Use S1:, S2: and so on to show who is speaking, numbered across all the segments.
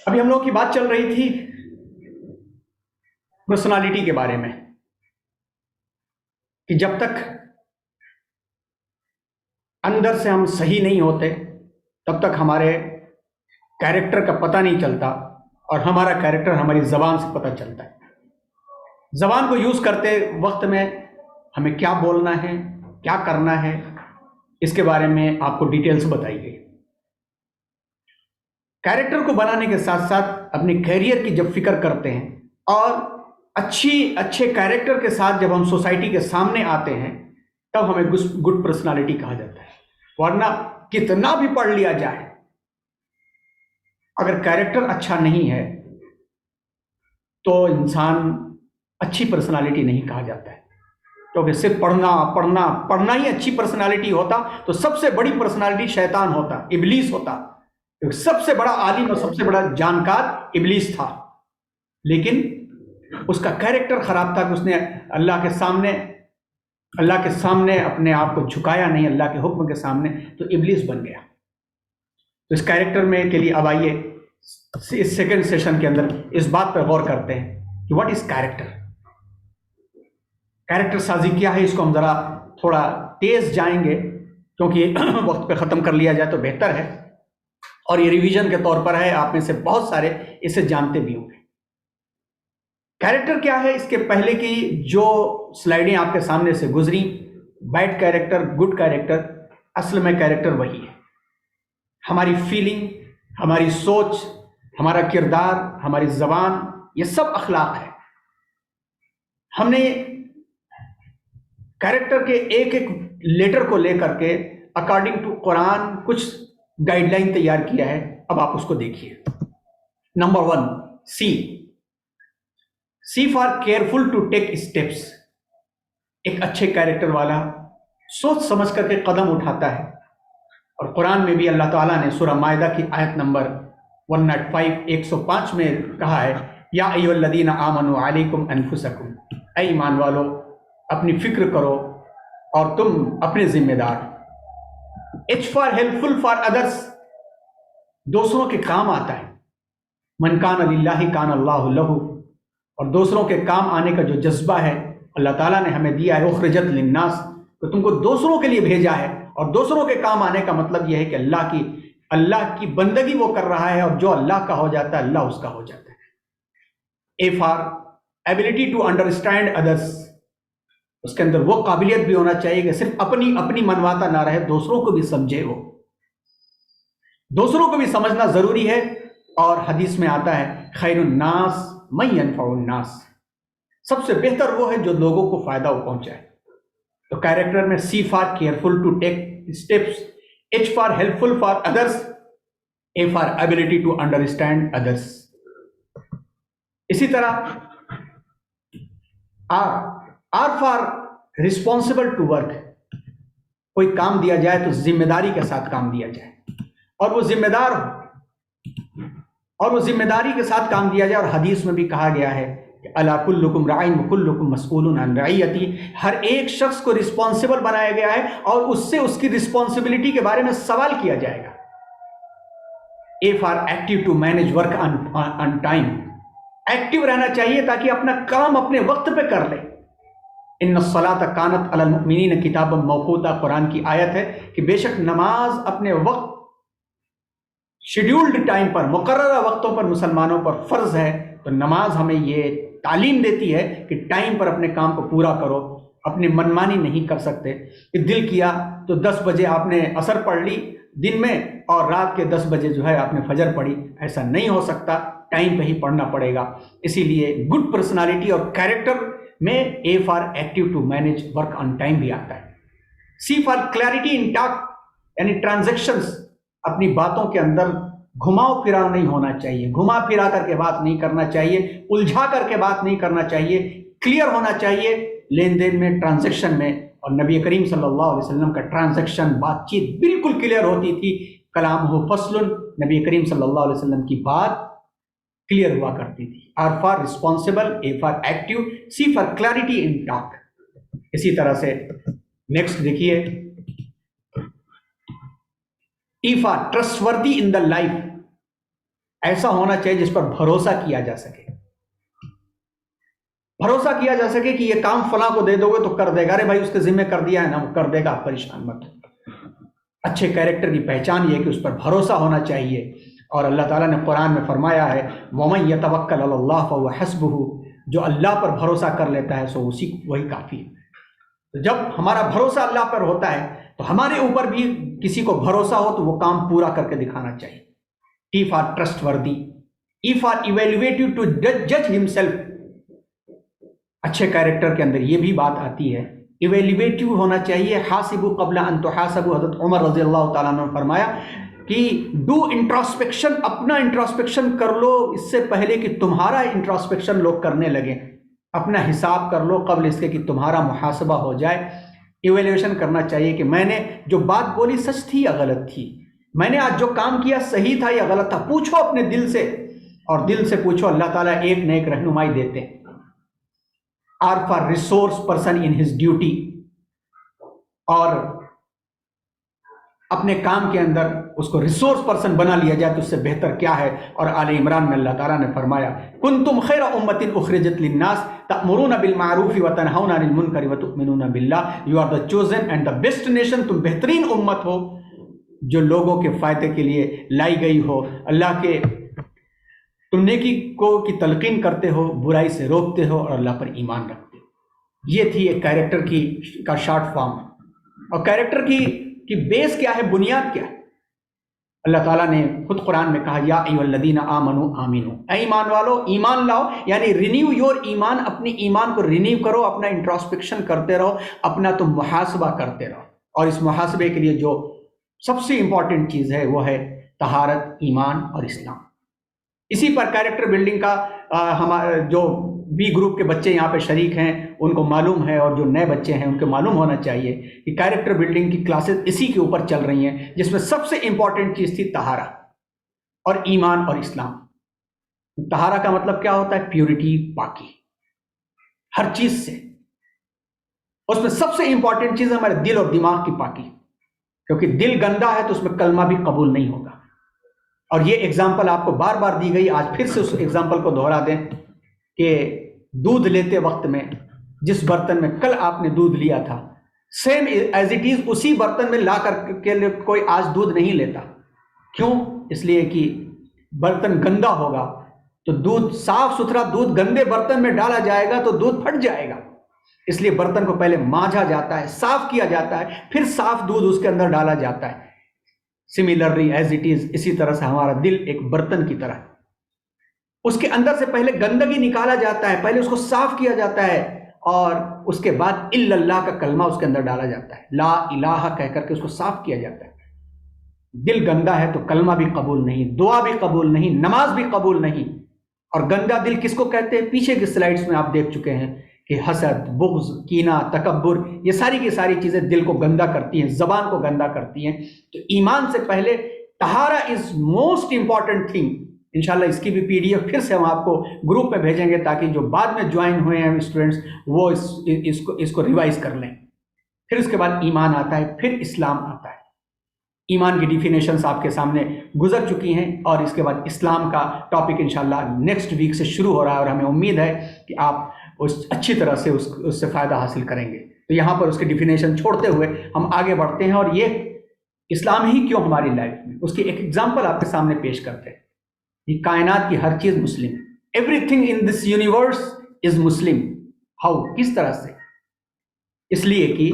S1: ابھی ہم لوگ کی بات چل رہی تھی پرسنالٹی کے بارے میں کہ جب تک اندر سے ہم صحیح نہیں ہوتے تب تک ہمارے کیریکٹر کا پتہ نہیں چلتا، اور ہمارا کیریکٹر ہماری زبان سے پتہ چلتا ہے۔ زبان کو یوز کرتے وقت میں ہمیں کیا بولنا ہے، کیا کرنا ہے، اس کے بارے میں آپ کو ڈیٹیل سے بتائی گئی۔ کیریکٹر کو بنانے کے ساتھ ساتھ اپنے کیریئر کی جب فکر کرتے ہیں اور اچھے کیریکٹر کے ساتھ جب ہم سوسائٹی کے سامنے آتے ہیں تب ہمیں گڈ پرسنالٹی کہا جاتا ہے۔ ورنہ کتنا بھی پڑھ لیا جائے، اگر کیریکٹر اچھا نہیں ہے تو انسان اچھی پرسنالٹی نہیں کہا جاتا ہے۔ کیونکہ صرف پڑھنا ہی اچھی پرسنالٹی ہوتا تو سب سے بڑی پرسنالٹی شیطان ہوتا، ابلیس ہوتا۔ کیونکہ سب سے بڑا عالم اور سب سے بڑا جانکار ابلیس تھا، لیکن اس کا کیریکٹر خراب تھا کہ اس نے اللہ کے سامنے اپنے آپ کو جھکایا نہیں، اللہ کے حکم کے سامنے، تو ابلیس بن گیا۔ تو اس کیریکٹر میں کے لیے اب آئیے اس سیکنڈ سیشن کے اندر اس بات پر غور کرتے ہیں کہ واٹ از کیریکٹر۔ کیریکٹر سازی کیا ہے، اس کو ہم ذرا تھوڑا تیز جائیں گے کیونکہ وقت پہ ختم کر لیا جائے تو بہتر ہے، اور یہ ریویژن کے طور پر ہے، آپ میں سے بہت سارے اسے جانتے بھی ہوں گے۔ کیریکٹر کیا ہے، اس کے پہلے کی جو سلائیڈیں آپ کے سامنے سے گزری، بیڈ کیریکٹر، گڈ کیریکٹر، اصل میں کیریکٹر وہی ہے۔ ہماری فیلنگ، ہماری سوچ، ہمارا کردار، ہماری زبان، یہ سب اخلاق ہے۔ ہم نے کیریکٹر کے ایک ایک لیٹر کو لے کر کے اکارڈنگ ٹو قرآن کچھ گائیڈ لائن تیار کیا ہے، اب آپ اس کو دیکھیے۔ Number 1، C for careful to take steps. ایک اچھے کیریکٹر والا سوچ سمجھ کر کے قدم اٹھاتا ہے، اور قرآن میں بھی اللہ تعالیٰ نے سورہ مائدہ کی آیت نمبر 105 میں کہا ہے، یا ایھا الذین آمنوا علیکم انفسکم، اے ایمان والو اپنی فکر کرو اور تم اپنے ذمہ دار۔ H for helpful for others, دوسروں کے کام آتا ہے۔ من کان للہ کان اللہ لہ، اور دوسروں کے کام آنے کا جو جذبہ ہے اللہ تعالیٰ نے ہمیں دیا ہے، اخرجت للناس، تو تم کو دوسروں کے لیے بھیجا ہے، اور دوسروں کے کام آنے کا مطلب یہ ہے کہ اللہ کی بندگی وہ کر رہا ہے، اور جو اللہ کا ہو جاتا ہے اللہ اس کا ہو جاتا ہے۔ اے فار ایبلٹی ٹو انڈرسٹینڈ ادرس، اس کے اندر وہ قابلیت بھی ہونا چاہیے کہ صرف اپنی منواتا نہ رہے، دوسروں کو بھی سمجھے، وہ دوسروں کو بھی سمجھنا ضروری ہے۔ اور حدیث میں آتا ہے، خیر الناس من ینفع الناس، سب سے بہتر وہ ہے جو لوگوں کو فائدہ پہنچائے۔ تو کیریکٹر میں C for careful to take steps, H for helpful for others, A for ability to understand others. اسی طرح R for responsible to work, کوئی کام دیا جائے تو ذمہ داری کے ساتھ کام دیا جائے، اور وہ ذمہ دار ہو، اور وہ ذمہ داری کے ساتھ کام دیا جائے۔ اور حدیث میں بھی کہا گیا ہے کہ الا کلکم راع وکلکم مسئول عن رعیتہ، ہر ایک شخص کو رسپانسبل بنایا گیا ہے اور اس سے اس کی رسپانسبلٹی کے بارے میں سوال کیا جائے گا۔ A for active to manage work on time, active رہنا چاہیے تاکہ اپنا کام اپنے وقت پہ کر لے۔ ان الصلاۃ کانت علی المؤمنین کتابا موقوتا، قرآن کی آیت ہے کہ بے شک نماز اپنے وقت، شیڈیولڈ ٹائم پر، مقررہ وقتوں پر مسلمانوں پر فرض ہے۔ تو نماز ہمیں یہ تعلیم دیتی ہے کہ ٹائم پر اپنے کام کو پورا کرو، اپنی منمانی نہیں کر سکتے کہ دل کیا تو 10 بجے آپ نے عصر پڑھ لی دن میں، اور رات کے 10 بجے جو ہے آپ نے فجر پڑھی، ایسا نہیں ہو سکتا، ٹائم پہ ہی پڑھنا پڑے گا۔ اسی لیے گڈ پرسنالٹی اور کیریکٹر میں A for active to manage work on time بھی آتا ہے۔ C for clarity in talk, یعنی ٹرانزیکشنز، اپنی باتوں کے اندر گھماؤ پھراؤ نہیں ہونا چاہیے، گھما پھرا کر کے بات نہیں کرنا چاہیے، الجھا کر کے بات نہیں کرنا چاہیے، کلیئر ہونا چاہیے لین دین میں، ٹرانزیکشن میں۔ اور نبی کریم صلی اللہ علیہ وسلم کا ٹرانزیکشن، بات چیت بالکل کلیئر ہوتی تھی، کلام ہو فصل، نبی کریم صلی اللہ علیہ وسلم کی بات کلیئر ہوا کرتی تھی۔ R for responsible, A for active, C for clarity in talk. اسی طرح سے نیکسٹ دیکھیے، ای فار ٹرسٹ وردی ان دا لائف، ایسا ہونا چاہیے جس پر بھروسہ کیا جا سکے، بھروسہ کیا جا سکے کہ یہ کام فلاں کو دے دو گے تو کر دے گا، ارے بھائی اس کے ذمہ کر دیا ہے نا، وہ کر دے گا، آپ پریشان مت ہو۔ اچھے کیریکٹر کی پہچان یہ ہے کہ اس پر بھروسہ ہونا چاہیے، اور اللہ تعالیٰ نے قرآن میں فرمایا ہے وَمَن يَتَوَكَّلْ عَلَى اللَّهِ فَهُوَ حَسْبُهُ، جو اللہ پر بھروسہ کر لیتا ہے سو وہی کافی ہے۔ تو جب ہمارا بھروسہ اللہ پر ہوتا ہے تو ہمارے اوپر بھی کسی کو بھروسہ ہو تو وہ کام پورا کر کے دکھانا چاہیے۔ If are trustworthy, if are evaluated to judge himself، اچھے کیریکٹر کے اندر یہ بھی بات آتی ہے، ایویلیویٹو ہونا چاہیے، حاسبو قبل ان تحاسبو۔ حضرت عمر رضی اللہ تعالیٰ عنہ نے فرمایا کہ ڈو انٹراسپیکشن، اپنا انٹراسپیکشن کر لو اس سے پہلے کہ تمہارا انٹراسپیکشن لوگ کرنے لگیں، اپنا حساب کر لو قبل اس کے کہ تمہارا محاسبہ ہو جائے۔ ایویلیویشن کرنا چاہیے کہ میں نے جو بات بولی سچ تھی یا غلط تھی، میں نے آج جو کام کیا صحیح تھا یا غلط تھا۔ پوچھو اپنے دل سے، اور دل سے پوچھو، اللہ تعالیٰ ایک نہ ایک رہنمائی دیتے ہیں۔ R for resource person in his duty, اور اپنے کام کے اندر اس کو ریسورس پرسن بنا لیا جائے تو اس سے بہتر کیا ہے۔ اور آل عمران میں اللہ تعالیٰ نے فرمایا کنتم خیر امۃ اخرجت للناس تأمرون بالمعروف وتنہون عن المنکر وتؤمنون باللہ، you are the chosen and the best nation, تم بہترین امت ہو جو لوگوں کے فائدے کے لیے لائی گئی ہو، اللہ کے تم نیکی کی تلقین کرتے ہو، برائی سے روکتے ہو، اور اللہ پر ایمان رکھتے ہو۔ یہ تھی ایک کیریکٹر کا شارٹ فارم۔ اور کیریکٹر کی بیس کیا ہے، بنیاد کیا ہے؟ اللہ تعالیٰ نے خود قرآن میں کہا یا ایھا الذین آمنوا آمنوا، اے ایمان والو ایمان لاؤ، یعنی رینیو یور ایمان، اپنی ایمان کو رینیو کرو، اپنا انٹراسپیکشن کرتے رہو، اپنا تم محاسبہ کرتے رہو۔ اور اس محاسبے کے لیے جو سب سے امپورٹنٹ چیز ہے وہ ہے طہارت، ایمان اور اسلام۔ اسی پر کیریکٹر بلڈنگ کا ہمارے جو بی گروپ کے بچے یہاں پہ شریک ہیں ان کو معلوم ہے، اور جو نئے بچے ہیں ان کو معلوم ہونا چاہیے کہ کیریکٹر بلڈنگ کی کلاسز اسی کے اوپر چل رہی ہیں، جس میں سب سے امپورٹنٹ چیز تھی طہارہ اور ایمان اور اسلام۔ طہارہ کا مطلب کیا ہوتا ہے؟ پیورٹی، پاکی ہر چیز سے۔ اس میں سب سے امپورٹنٹ چیز ہے ہمارے دل اور دماغ کی پاکی، کیونکہ دل گندا ہے تو اس میں کلمہ بھی قبول نہیں ہوگا۔ اور یہ ایگزامپل آپ کو بار بار دی گئی، آج پھر سے اس ایگزامپل کو دہرا دیں کہ دودھ لیتے وقت میں جس برتن میں کل آپ نے دودھ لیا تھا، سیم ایز اٹ از اسی برتن میں لا کر کے کوئی آج دودھ نہیں لیتا۔ کیوں؟ اس لیے کہ برتن گندا ہوگا تو دودھ، صاف ستھرا دودھ گندے برتن میں ڈالا جائے گا تو دودھ پھٹ جائے گا۔ اس لیے برتن کو پہلے مانجھا جاتا ہے، صاف کیا جاتا ہے، پھر صاف دودھ اس کے اندر ڈالا جاتا ہے۔ سملرلی ایز اٹ از، اسی طرح سے ہمارا دل ایک برتن کی طرح، اس کے اندر سے پہلے گندگی نکالا جاتا ہے، پہلے اس کو صاف کیا جاتا ہے، اور اس کے بعد الا اللہ کا کلمہ اس کے اندر ڈالا جاتا ہے، لا الہ کہہ کر کے اس کو صاف کیا جاتا ہے۔ دل گندا ہے تو کلمہ بھی قبول نہیں، دعا بھی قبول نہیں، نماز بھی قبول نہیں۔ اور گندا دل کس کو کہتے ہیں؟ پیچھے کی سلائیڈز میں آپ دیکھ چکے ہیں کہ حسد، بغض، کینہ، تکبر، یہ ساری کی ساری چیزیں دل کو گندا کرتی ہیں، زبان کو گندا کرتی ہیں۔ تو ایمان سے پہلے طہارہ از موسٹ امپورٹنٹ تھنگ۔ انشاءاللہ اس کی بھی پی ڈی ایف پھر سے ہم آپ کو گروپ میں بھیجیں گے تاکہ جو بعد میں جوائن ہوئے ہیں اسٹوڈنٹس وہ اس کو ریوائز کر لیں۔ پھر اس کے بعد ایمان آتا ہے، پھر اسلام آتا ہے۔ ایمان کی ڈیفینیشنز آپ کے سامنے گزر چکی ہیں، اور اس کے بعد اسلام کا ٹاپک انشاءاللہ نیکسٹ ویک سے شروع ہو رہا ہے، اور ہمیں امید ہے کہ آپ اچھی طرح سے اس سے فائدہ حاصل کریں گے۔ تو یہاں پر اس کی ڈیفینیشن چھوڑتے ہوئے ہم آگے بڑھتے ہیں، اور یہ اسلام ہی کیوں ہماری لائف میں، اس کی ایک ایگزامپل آپ کے سامنے پیش کرتے ہیں۔ یہ کائنات کی ہر چیز مسلم ہے، every thing in this universe is Muslim. How? کس طرح سے؟ اس لیے کہ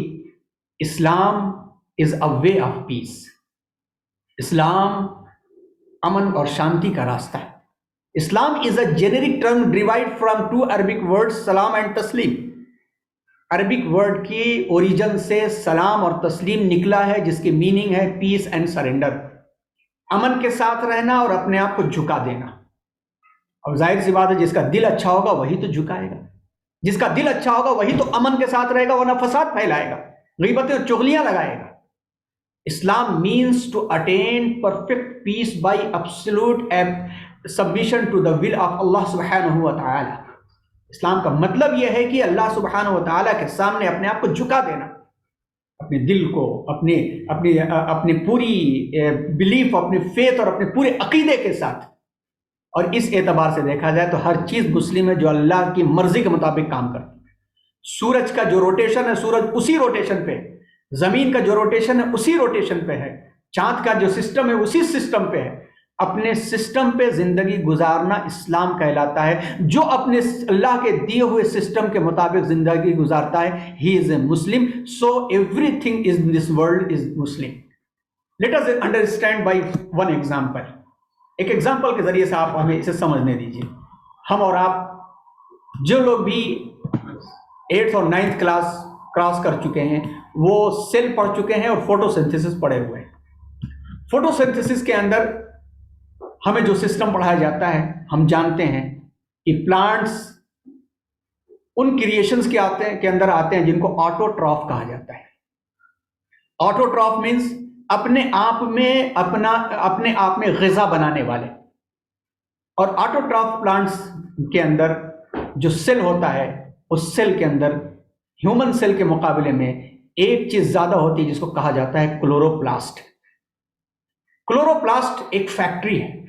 S1: اسلام از اے وے آف پیس، اسلام امن اور شانتی کا راستہ ہے۔ اسلام is a generic term derived from two Arabic words سلام and تسلیم۔ عربک ورڈ کی اوریجن سے سلام اور تسلیم نکلا ہے، جس کی میننگ ہے پیس اینڈ سرنڈر، امن کے ساتھ رہنا اور اپنے آپ کو جھکا دینا۔ اور ظاہر سی بات ہے جس کا دل اچھا ہوگا وہی تو جھکائے گا، جس کا دل اچھا ہوگا وہی تو امن کے ساتھ رہے گا، ورنہ فساد پھیلائے گا، غیبتیں اور چغلیاں لگائے گا۔ اسلام means to attain perfect peace by absolute submission to the will of Allah subhanahu wa ta'ala۔ اسلام کا مطلب یہ ہے کہ اللہ سبحانہ و تعالیٰ کے سامنے اپنے آپ کو جھکا دینا، اپنے دل کو، اپنے پوری بلیف، اپنے فیتھ اور اپنے پورے عقیدے کے ساتھ اور اس اعتبار سے دیکھا جائے تو ہر چیز مسلم ہے جو اللہ کی مرضی کے مطابق کام کرتی ہے. سورج کا جو روٹیشن ہے سورج اسی روٹیشن پہ، زمین کا جو روٹیشن ہے اسی روٹیشن پہ ہے، چاند کا جو سسٹم ہے اسی سسٹم پہ ہے. اپنے سسٹم پہ زندگی گزارنا اسلام کہلاتا ہے. جو اپنے اللہ کے دیے ہوئے سسٹم کے مطابق زندگی گزارتا ہے he is a Muslim. So everything in this world is Muslim. Let us understand by one example. ایک ایگزامپل کے ذریعے سے آپ ہمیں اسے سمجھنے دیجیے. ہم اور آپ جو لوگ بھی 8th اور 9th کلاس کراس کر چکے ہیں وہ سیل پڑھ چکے ہیں اور فوٹو سنتھسس پڑھے ہوئے ہیں. فوٹو سنتھسس کے اندر ہمیں جو سسٹم پڑھایا جاتا ہے ہم جانتے ہیں کہ پلانٹس ان کریشنز کے اندر آتے ہیں جن کو آٹوٹراف کہا جاتا ہے. آٹوٹراف مینس اپنے آپ میں غذا بنانے والے. اور آٹوٹراف پلانٹس کے اندر جو سیل ہوتا ہے اس سیل کے اندر ہیومن سیل کے مقابلے میں ایک چیز زیادہ ہوتی ہے جس کو کہا جاتا ہے کلوروپلاسٹ. کلوروپلاسٹ ایک فیکٹری ہے.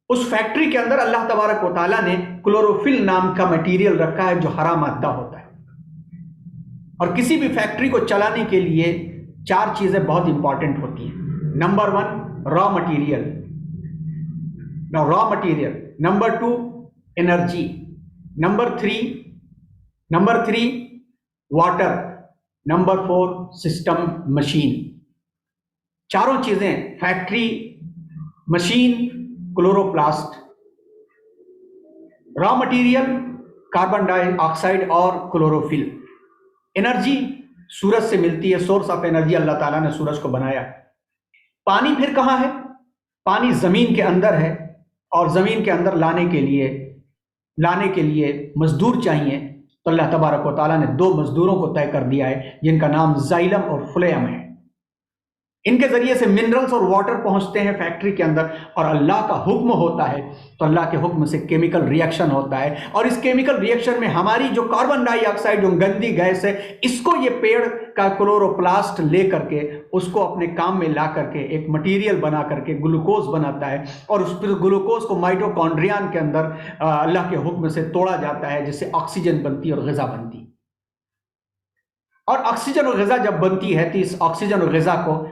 S1: اس فیکٹری کے اندر اللہ تبارک و تعالیٰ نے کلوروفل نام کا مٹیریل رکھا ہے جو ہرا مادہ ہوتا ہے. اور کسی بھی فیکٹری کو چلانے کے لیے 4 چیزیں بہت امپورٹنٹ ہوتی ہیں. Number 1 raw material. Number 2 energy. Number 3 water. Number 4 system machine. چاروں چیزیں factory, machine, chloroplast. Raw material carbon dioxide اور کلوروفل. انرجی سورج سے ملتی ہے، سورس آف انرجی اللہ تعالیٰ نے سورج کو بنایا. پانی پھر کہاں ہے؟ پانی زمین کے اندر ہے اور زمین کے اندر لانے کے لیے مزدور چاہیے. تو اللہ تبارک و تعالیٰ نے 2 مزدوروں کو طے کر دیا ہے جن کا نام زائلم اور فلیم ہے. ان کے ذریعے سے منرلز اور واٹر پہنچتے ہیں فیکٹری کے اندر اور اللہ کا حکم ہوتا ہے تو اللہ کے حکم سے کیمیکل ریئیکشن ہوتا ہے. اور اس کیمیکل ریئیکشن میں ہماری جو کاربن ڈائی آکسائڈ جو گندی گیس ہے اس کو یہ پیڑ کا کلوروپلاسٹ لے کر کے اس کو اپنے کام میں لا کر کے ایک مٹیریل بنا کر کے گلوکوز بناتا ہے. اور اس پھر گلوکوز کو مائٹوکونڈریان کے اندر اللہ کے حکم سے توڑا جاتا ہے جس سے آکسیجن بنتی اور غذا بنتی. اور آکسیجن اور غذا جب بنتی ہے تو اس آکسیجن اور غذا کو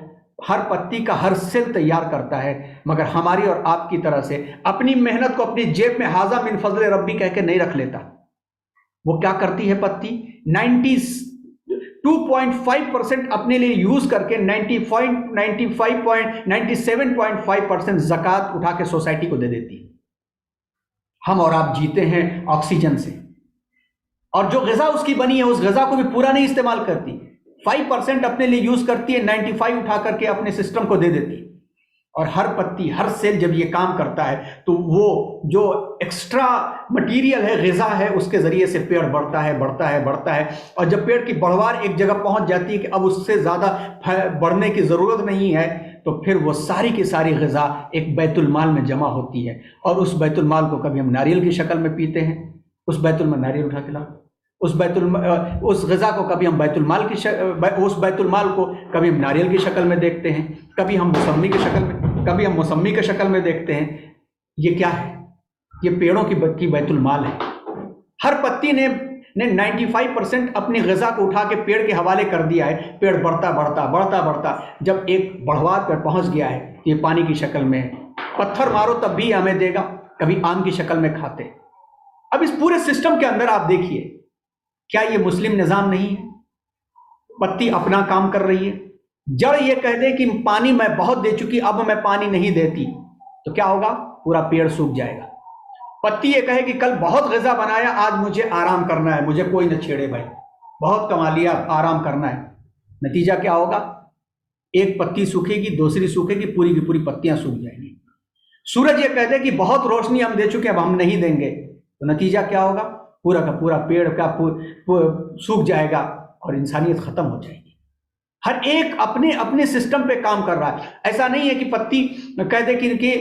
S1: ہر پتی کا ہر سیل تیار کرتا ہے. مگر ہماری اور آپ کی طرح سے اپنی محنت کو اپنی جیب میں ھذا من فضل ربی کہہ کے نہیں رکھ لیتا. وہ کیا کرتی ہے پتی 92.5% اپنے لیے یوز کر کے 97.5% زکوٰۃ اٹھا کے سوسائٹی کو دے دیتی ہے. ہم اور آپ جیتے ہیں آکسیجن سے اور جو غذا اس کی بنی ہے اس غذا کو بھی پورا نہیں استعمال کرتی. 5% اپنے لیے یوز کرتی ہے، 95 اٹھا کر کے اپنے سسٹم کو دے دیتی. اور ہر پتی ہر سیل جب یہ کام کرتا ہے تو وہ جو ایکسٹرا مٹیریل ہے غذا ہے اس کے ذریعے سے پیڑ بڑھتا ہے. اور جب پیڑ کی بڑھوار ایک جگہ پہنچ جاتی ہے کہ اب اس سے زیادہ بڑھنے کی ضرورت نہیں ہے تو پھر وہ ساری کی ساری غذا ایک بیت المال میں جمع ہوتی ہے. اور اس بیت المال کو کبھی ہم ناریل کی شکل میں پیتے ہیں، اس بیت المال ناریل اٹھا کے لاؤ. اس غذا کو کبھی ہم بیت المال کو کبھی ہم ناریل کی شکل میں دیکھتے ہیں، کبھی ہم موسمی کی شکل میں دیکھتے ہیں. یہ کیا ہے؟ یہ پیڑوں کی بیت المال ہے. ہر پتی نے 95% اپنی غذا کو اٹھا کے پیڑ کے حوالے کر دیا ہے. پیڑ بڑھتا جب ایک بڑھوار پر پہنچ گیا ہے یہ پانی کی شکل میں ہے. پتھر مارو تب بھی ہمیں دے گا، کبھی آم کی شکل میں کھاتے. اب اس پورے سسٹم کے اندر آپ دیکھیے کیا یہ مسلم نظام نہیں ہے؟ پتی اپنا کام کر رہی ہے، جڑ یہ کہہ دے کہ پانی میں بہت دے چکی اب میں پانی نہیں دیتی تو کیا ہوگا؟ پورا پیڑ سوکھ جائے گا. پتی یہ کہے کہ کل بہت غذا بنایا آج مجھے آرام کرنا ہے، مجھے کوئی نہ چھیڑے بھائی، بہت کما لیا آرام کرنا ہے. نتیجہ کیا ہوگا؟ ایک پتی سوکھے گی، دوسری سوکھے گی، پوری کی پوری پتیاں سوکھ جائیں گی. سورج یہ کہہ دے کہ بہت روشنی ہم دے چکے اب ہم نہیں دیں گے تو نتیجہ کیا ہوگا؟ پورا کا پورا پیڑ کا سوکھ جائے گا اور انسانیت ختم ہو جائے گی. ہر ایک اپنے سسٹم پہ کام کر رہا ہے. ایسا نہیں ہے کہ پتی کہہ دے کہ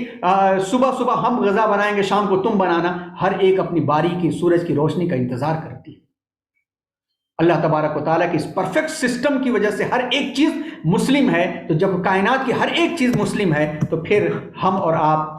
S1: صبح ہم غذا بنائیں گے شام کو تم بنانا. ہر ایک اپنی باری کی سورج کی روشنی کا انتظار کرتی ہے. اللہ تبارک و تعالیٰ کی اس پرفیکٹ سسٹم کی وجہ سے ہر ایک چیز مسلم ہے. تو جب کائنات کی ہر ایک چیز مسلم ہے تو پھر ہم اور آپ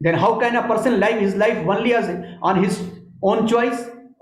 S1: Then how can a person live his life only as on his own choice?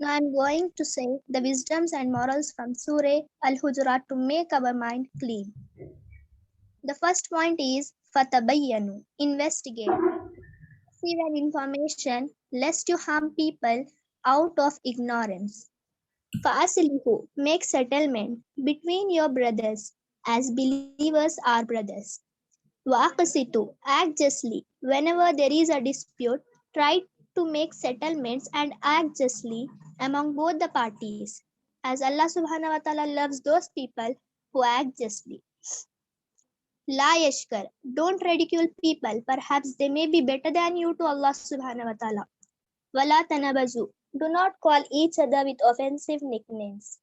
S2: Now I am going to say the wisdoms and morals from Surah Al-Hujurat to make our mind clean. The first point is fatabayyanu, investigate. Receive an information lest you harm people out of ignorance. Fa'aslihu, make settlement between your brothers as believers are brothers. Wa'aqsitu, act justly. Whenever there is a dispute, try to make settlements and act justly among both the parties, as Allah subhanahu wa ta'ala loves those people who act justly. La yashkar, don't ridicule people, perhaps they may be better than you to Allah subhanahu wa ta'ala. Wala tanabazu, do not call each other with offensive nicknames.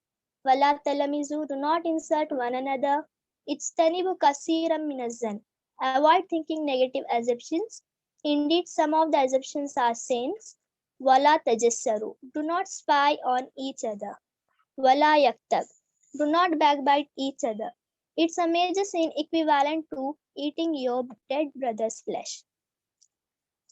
S2: Wala talamizu, do not insult one another. Ijtanibu kasiran minaz-zann, avoid thinking negative assumptions. Indeed, some of the assumptions are sins. Wala tajassaru, do not spy on each other. Wala yaktab, do not backbite each other. It's a major sin equivalent to eating your dead brother's flesh.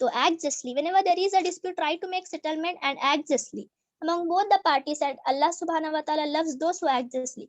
S2: to act justly whenever there is a dispute, try to make settlement and act justly among both the parties, and Allah subhanahu wa ta'ala loves those who act justly.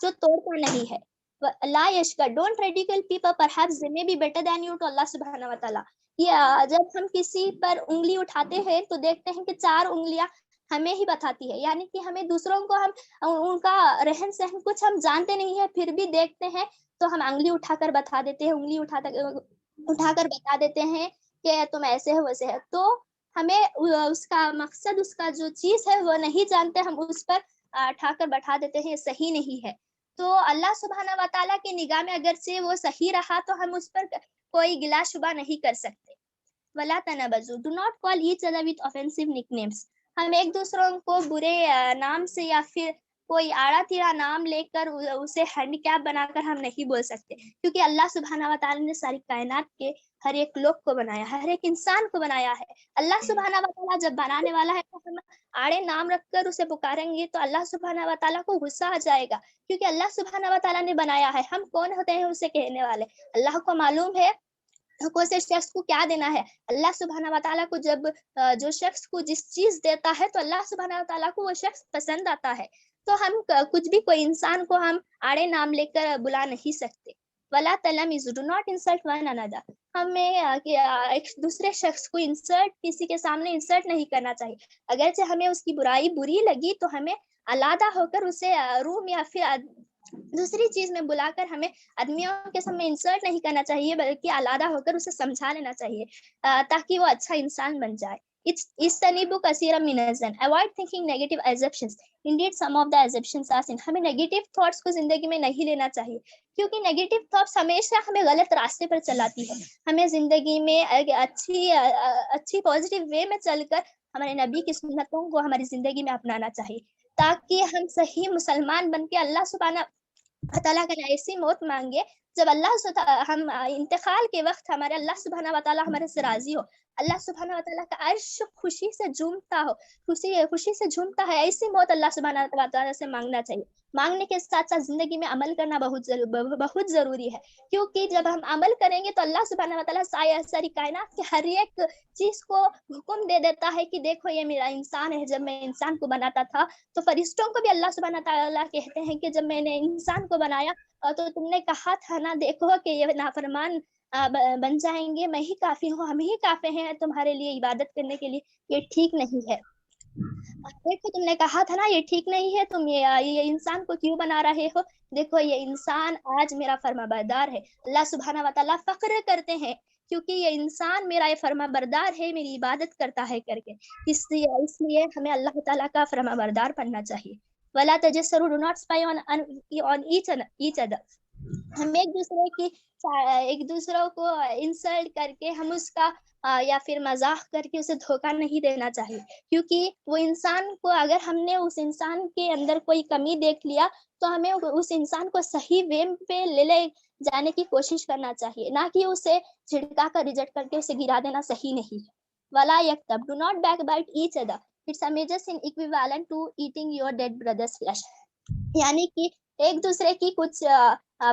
S2: جو توڑتا نہیں ہے. لا یشکر, don't ridicule people perhaps they may be better than you to اللہ سبحانہ و تعالیٰ. یہ جب ہم کسی پر انگلی اٹھاتے ہیں تو دیکھتے ہیں کہ 4 انگلیاں ہمیں ہی بتاتی ہے, یعنی کہ ہمیں دوسروں کو ہم ان کا رہن سہن کچھ ہم جانتے نہیں ہیں, پھر بھی دیکھتے ہیں تو ہم انگلی اٹھا کر بتا دیتے ہیں, انگلی اٹھا کر بتا دیتے ہیں کہ تم ایسے ہو ویسے ہے. تو ہمیں اس کا مقصد, اس کا جو چیز ہے وہ نہیں جانتے, ہم اس پر اٹھا کر بٹھا دیتے ہیں, یہ صحیح نہیں ہے. تو اللہ سبحانہ و تعالیٰ کی نگاہ میں اگرچہ وہ صحیح رہا تو ہم اس پر کوئی گلا شبہ نہیں کر سکتے. وَلَا تَنَابَزُوا, do not call each other with offensive nicknames. ہم ایک دوسروں کو برے نام سے یا پھر کوئی آڑا تیڑا نام لے کر اسے ہینڈی کیپ بنا کر ہم نہیں بول سکتے, کیونکہ اللہ سبحانہ و تعالیٰ نے ساری کائنات کے ہر ایک لوگ کو بنایا ہے, ہر ایک انسان کو بنایا ہے. اللہ سبحانہ و تعالیٰ جب بنانے والا ہے تو ہم آڑے نام رکھ کر اسے پکاریں گے تو اللہ سبحانہ و تعالیٰ کو غصہ آ جائے گا, کیونکہ اللہ سبحانہ و تعالیٰ نے بنایا ہے. ہم کون ہوتے ہیں اسے کہنے والے؟ اللہ کو معلوم ہے کون سے شخص کو کیا دینا ہے. اللہ سبحانہ و تعالیٰ کو جب جو شخص کو جس چیز دیتا ہے تو اللہ سبحانہ و تعالیٰ کو وہ شخص پسند آتا ہے. تو ہم کچھ بھی کوئی انسان کو ہم آڑے نام لے کر بلا نہیں سکتے. وَلَا تَلَمِزُوا, do not insult one another. ہمیں ایک دوسرے شخص کو انسلٹ, کسی کے سامنے انسلٹ نہیں کرنا چاہیے. اگرچہ ہمیں اس کی برائی بری لگی تو ہمیں علیحدہ ہو کر اسے روم یا پھر دوسری چیز میں بلا کر ہمیں آدمیوں کے سامنے انسلٹ نہیں کرنا چاہیے, بلکہ علیحدہ ہو کر اسے سمجھا لینا چاہیے تاکہ وہ اچھا انسان بن جائے. اجتنبوا کثیرا من الظن, avoid thinking negative assumptions. Indeed some of the assumptions are sin. ہمیں نیگیٹو تھاٹس کو زندگی میں نہیں لینا چاہیے, کیونکہ نیگیٹو تھاٹس ہمیشہ ہمیں غلط راستے پر چلاتی ہے. ہمیں زندگی میں اچھی پازیٹیو وے میں چل کر ہمارے نبی کی سنتوں کو ہماری زندگی میں اپنانا چاہیے, تاکہ ہم صحیح مسلمان بن کے اللہ سبحانہ تعالیٰ کا ایسی موت مانگے جب ہم انتقال کے وقت ہمارے اللہ سبحانہ و تعالیٰ ہمارے سے راضی ہو, اللہ سبحانہ و تعالیٰ کا عرش خوشی سے جھومتا ہو, خوشی سے جھومتا ہے. ایسی موت اللہ سبحانہ و تعالیٰ سے مانگنا چاہیے. مانگنے کے ساتھ ساتھ زندگی میں عمل کرنا بہت ضروری ہے, کیونکہ جب ہم عمل کریں گے تو اللہ سبحانہ و تعالیٰ ساری کائنات کے ہر ایک چیز کو حکم دے دیتا ہے کہ دیکھو یہ میرا انسان ہے. جب میں انسان کو بناتا تھا تو فرشتوں کو بھی اللہ سبحانہ تعالیٰ کہتے ہیں کہ جب میں نے انسان کو بنایا تو تم نے کہا تھا نا, دیکھو کہ یہ نافرمان بن جائیں گے, میں ہی کافی ہوں, ہم ہی کافی ہیں تمہارے لیے عبادت کرنے کے لیے, یہ ٹھیک نہیں ہے. دیکھو تم نے کہا تھا نا یہ ٹھیک نہیں ہے, تم یہ انسان کو کیوں بنا رہے ہو, دیکھو یہ انسان آج میرا فرما بردار ہے. اللہ سبحانہ و تعالیٰ فخر کرتے ہیں کیونکہ یہ انسان میرا یہ فرما بردار ہے, میری عبادت کرتا ہے کر کے. اس لیے ہمیں اللہ تعالیٰ کا فرما بردار بننا چاہیے. وَلَا تَجَسَّرُوا, do not spy on each other. ہم ایک دوسروں کو انسلٹ کر کے ہم اس کا یا پھر مذاق کر کے اسے دھوکہ نہیں دینا چاہیے, کیونکہ وہ انسان کو اگر ہم نے اس انسان کے اندر کوئی کمی دیکھ لیا تو ہمیں اس انسان کو صحیح وے پہ لے جانے کی کوشش کرنا چاہیے, نہ کہ اسے جھڑکا کر ریجیکٹ کر کے اسے گرا دینا صحیح نہیں ہے. وَلَا يَكْتَبْ, do not backbite each other. It's a major sin equivalent to eating your dead brother's flesh. یعنی کہ ایک دوسرے کی کچھ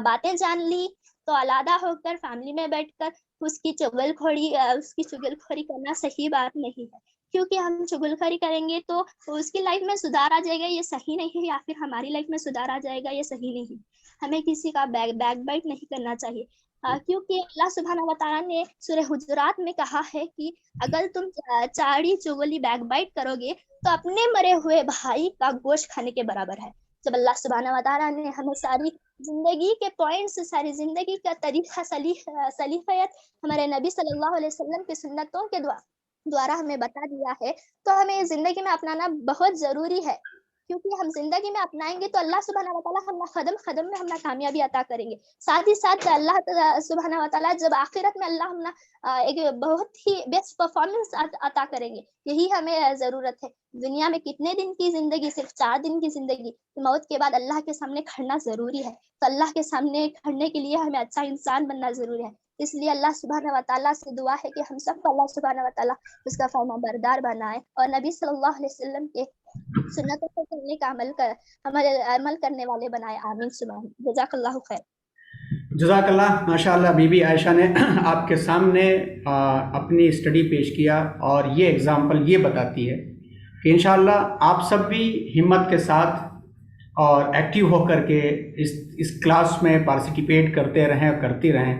S2: باتیں جان لی تو علیحدہ ہو کر فیملی میں بیٹھ کر اس کی چغل خوری کرنا صحیح بات نہیں ہے, کیونکہ ہم چغل خوری کریں گے تو اس کی لائف میں سدھار آ جائے گا, یہ صحیح نہیں ہے, یا پھر ہماری لائف میں سدھار آ جائے گا, یہ صحیح نہیں. ہمیں کسی کا بیک بائٹ نہیں کرنا چاہیے, کیونکہ اللہ سبحانہ و تعالیٰ نے سورہ حجرات میں کہا ہے کہ اگر تم چاڑی چغلی بیک بائٹ کرو گے تو اپنے مرے ہوئے بھائی کا گوشت کھانے کے برابر ہے. جب اللہ سبحانہ و تعالیٰ نے ہمیں ساری زندگی کے پوائنٹس, ساری زندگی کا طریقہ سلیقیت ہمارے نبی صلی اللہ علیہ وسلم کی سنتوں کے دوارا ہمیں بتا دیا ہے, تو ہمیں زندگی میں اپنانا بہت ضروری ہے, کیونکہ ہم زندگی میں اپنائیں گے تو اللہ سبحانہ و تعالیٰ ہم قدم میں ہمیں کامیابی عطا کریں گے. ساتھ ہی ساتھ اللہ سبحانہ و تعالیٰ جب آخرت میں اللہ ہمیں ایک بہت ہی بیسٹ پرفارمنس عطا کریں گے. یہی ہمیں ضرورت ہے. دنیا میں کتنے دن کی زندگی, صرف 4 دن کی زندگی, موت کے بعد اللہ کے سامنے کھڑنا ضروری ہے. تو اللہ کے سامنے کھڑنے کے لیے ہمیں اچھا انسان بننا ضروری ہے. اس لیے اللہ سبحانہ و تعالیٰ سے دعا ہے کہ ہم سب کو اللہ سبحانہ و تعالیٰ اس کا فرما بردار بنائے اور نبی صلی اللہ علیہ وسلم کے سنتوں کو کرنے کا عمل کرنے والے بنائے. آمین ثم جزاک اللہ خیر.
S1: جزاک اللہ. ماشاء اللہ بی بی عائشہ نے آپ کے سامنے اپنی اسٹڈی پیش کیا, اور یہ اگزامپل یہ بتاتی ہے کہ انشاءاللہ آپ سب بھی ہمت کے ساتھ اور ایکٹیو ہو کر کے اس کلاس میں پارٹیسپیٹ کرتے رہیں اور کرتی رہیں،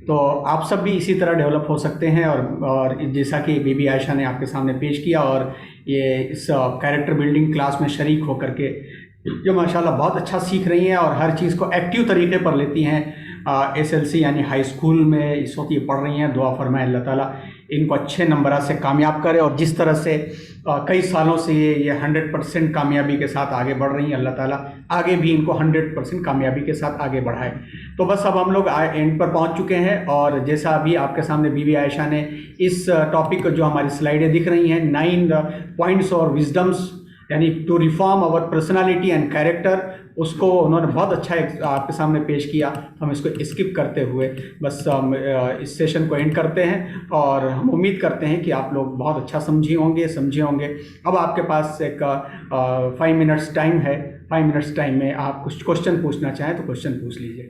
S1: تو آپ سب بھی اسی طرح ڈیولپ ہو سکتے ہیں. اور جیسا کہ بی بی عائشہ نے آپ کے سامنے پیش کیا، اور یہ اس کیریکٹر بلڈنگ کلاس میں شریک ہو کر کے جو ماشاءاللہ بہت اچھا سیکھ رہی ہیں اور ہر چیز کو ایکٹیو طریقے پر لیتی ہیں. SLC یعنی ہائی اسکول میں اس وقت یہ پڑھ رہی ہیں. دعا فرمائے اللہ تعالیٰ ان کو اچھے نمبرات سے کامیاب کرے، اور جس طرح سے کئی سالوں سے یہ 100% کامیابی کے ساتھ آگے بڑھ رہی ہیں، اللہ تعالیٰ آگے بھی ان کو 100% کامیابی کے ساتھ آگے بڑھائے. تو بس اب ہم لوگ اینڈ پر پہنچ چکے ہیں، اور جیسا ابھی آپ کے سامنے بی بی عائشہ نے اس ٹاپک کو، جو ہماری سلائیڈیں دکھ رہی ہیں، 9 پوائنٹس اور وزڈمس یعنی to reform our personality and character, اس کو انہوں نے بہت اچھا آپ کے سامنے پیش کیا. ہم اس کو اسکپ کرتے ہوئے بس اس سیشن کو اینڈ کرتے ہیں، اور ہم امید کرتے ہیں کہ آپ لوگ بہت اچھا سمجھے ہوں گے. اب آپ کے پاس ایک 5 منٹس ٹائم ہے. 5 منٹس ٹائم میں آپ کچھ کوشچن پوچھنا چاہیں تو کوشچن پوچھ لیجیے.